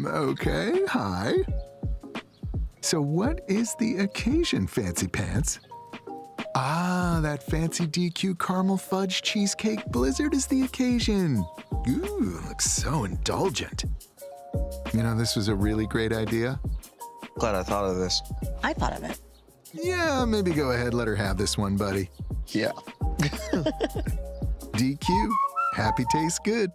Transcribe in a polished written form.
Okay, hi. So what is the occasion, Fancy Pants? Ah, that fancy DQ caramel fudge cheesecake blizzard is the occasion. Ooh, looks so indulgent. You know, this was a really great idea. Glad I thought of this. I thought of it. Yeah, maybe go ahead, let her have this one, buddy. Yeah. DQ, happy tastes good.